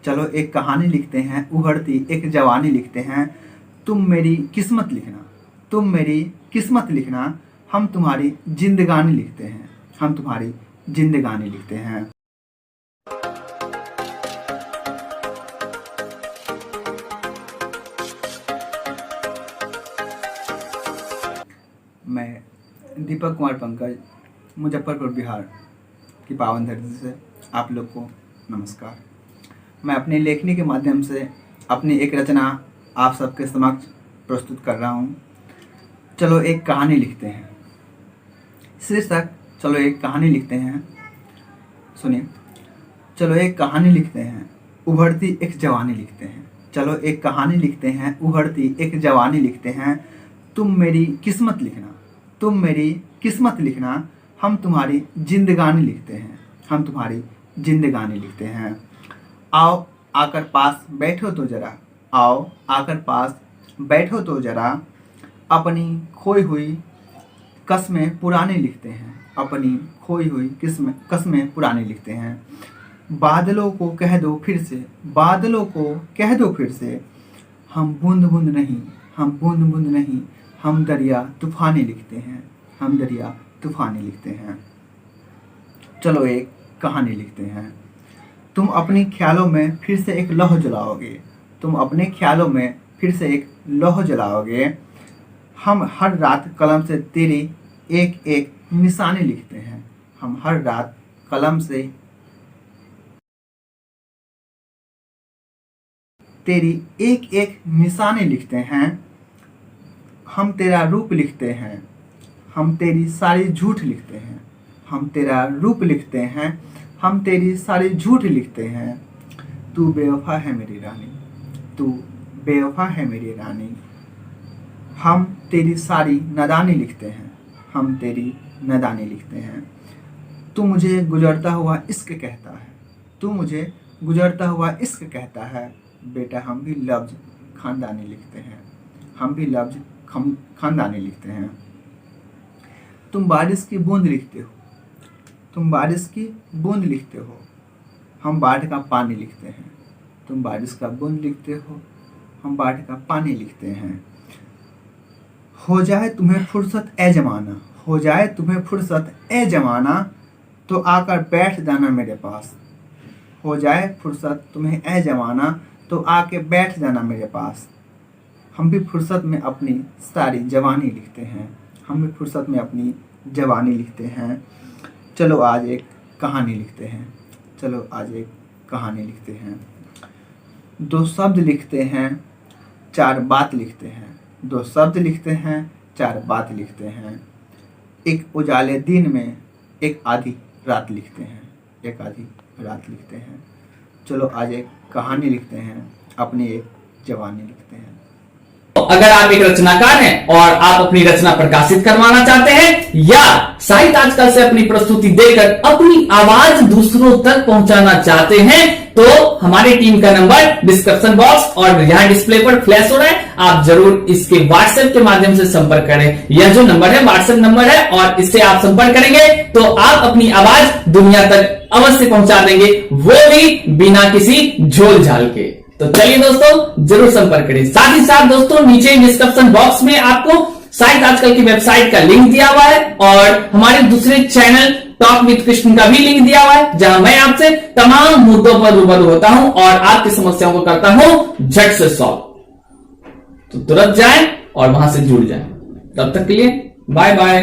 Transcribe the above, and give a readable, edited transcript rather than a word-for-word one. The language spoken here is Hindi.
चलो एक कहानी लिखते हैं, उभरती एक जवानी लिखते हैं। तुम मेरी किस्मत लिखना, तुम मेरी किस्मत लिखना, हम तुम्हारी जिंदगानी लिखते हैं, हम तुम्हारी जिंदगानी लिखते हैं। मैं दीपक कुमार पंकज, मुजफ्फरपुर बिहार की पावन धरती से आप लोग को नमस्कार। मैं अपनी लेखनी के माध्यम से अपनी एक रचना आप सबके समक्ष प्रस्तुत कर रहा हूँ। चलो एक कहानी लिखते हैं। शीर्षक चलो एक कहानी लिखते हैं। सुनिए, चलो एक कहानी लिखते हैं, उभरती एक जवानी लिखते हैं। चलो एक कहानी लिखते हैं, उभरती एक जवानी लिखते हैं। तुम मेरी किस्मत लिखना, तुम मेरी किस्मत लिखना, हम तुम्हारी जिंदगानी लिखते हैं, हम तुम्हारी जिंदगानी लिखते हैं। आओ आकर पास बैठो तो जरा, आओ आकर पास बैठो तो जरा, अपनी खोई हुई कस्में पुरानी लिखते हैं, अपनी खोई हुई कस्में पुरानी लिखते हैं। बादलों को कह दो फिर से, बादलों को कह दो फिर से, हम बूंद बूंद नहीं, हम बूंद बूंद नहीं, हम दरिया तूफानी लिखते हैं, हम दरिया तूफानी लिखते हैं। चलो एक कहानी लिखते हैं। तुम अपने ख्यालों में फिर से एक लौह जलाओगे, तुम अपने ख्यालों में फिर से एक लौह जलाओगे। हम हर रात कलम से तेरी एक एक निशानी लिखते हैं, हम हर रात कलम से तेरी एक एक निशानी लिखते हैं। हम तेरा रूप लिखते हैं, हम तेरी सारी झूठ लिखते हैं, हम तेरा रूप लिखते हैं, हम तेरी सारी झूठ लिखते हैं। तू बेवफा है मेरी रानी, तू बेवफा है मेरी रानी, हम तेरी सारी नादानी लिखते हैं, हम तेरी नादानी लिखते हैं। तू मुझे गुजरता हुआ इश्क कहता है, तू मुझे गुजरता हुआ इश्क कहता है। बेटा हम भी लफ्ज खानदानी लिखते हैं, हम भी लफ्ज खानदानी लिखते हैं। तुम बारिश की बूंद लिखते हो, तुम बारिश की बूंद लिखते हो, हम बाढ़ का पानी लिखते हैं। तुम बारिश का बूंद लिखते हो, हम बाढ़ का पानी लिखते हैं। हो जाए तुम्हें फुर्सत ए जमाना, हो जाए तुम्हें फुर्सत ए जमाना, तो आकर बैठ जाना मेरे पास। हो जाए फुर्सत तुम्हें ए जमाना, तो आके बैठ जाना मेरे पास। हम भी फुर्सत में अपनी सारी जवानी लिखते हैं, हम भी फुर्सत में अपनी जवानी लिखते हैं। चलो आज एक कहानी लिखते हैं, चलो आज एक कहानी लिखते हैं। दो शब्द लिखते हैं, चार बात लिखते हैं, दो शब्द लिखते हैं, चार बात लिखते हैं। एक उजाले दिन में एक आधी रात लिखते हैं, एक आधी रात लिखते हैं। चलो आज एक कहानी लिखते हैं, अपनी एक जवानी लिखते हैं। अगर आप एक रचनाकार हैं और आप अपनी रचना प्रकाशित करवाना चाहते हैं या साहित्य आजकल से अपनी प्रस्तुति देकर अपनी आवाज दूसरों तक पहुंचाना चाहते हैं, तो हमारी टीम का नंबर डिस्क्रिप्शन बॉक्स और यहां डिस्प्ले पर फ्लैश हो रहा है। आप जरूर इसके व्हाट्सएप के माध्यम से संपर्क करें। यह जो नंबर है व्हाट्सएप नंबर है और इससे आप संपर्क करेंगे तो आप अपनी आवाज दुनिया तक अवश्य पहुंचा देंगे, वो भी बिना किसी झोल झाल के। तो चलिए दोस्तों जरूर संपर्क करें। साथ ही साथ दोस्तों नीचे डिस्क्रिप्शन बॉक्स में आपको साहित्य आजकल की वेबसाइट का लिंक दिया हुआ है और हमारे दूसरे चैनल टॉक विद कृष्ण का भी लिंक दिया हुआ है, जहां मैं आपसे तमाम मुद्दों पर रूबरू होता हूं और आपकी समस्याओं को करता हूं झट से सॉल्व। तो तुरंत जाएं और वहां से जुड़ जाएं। तब तक के लिए बाय बाय।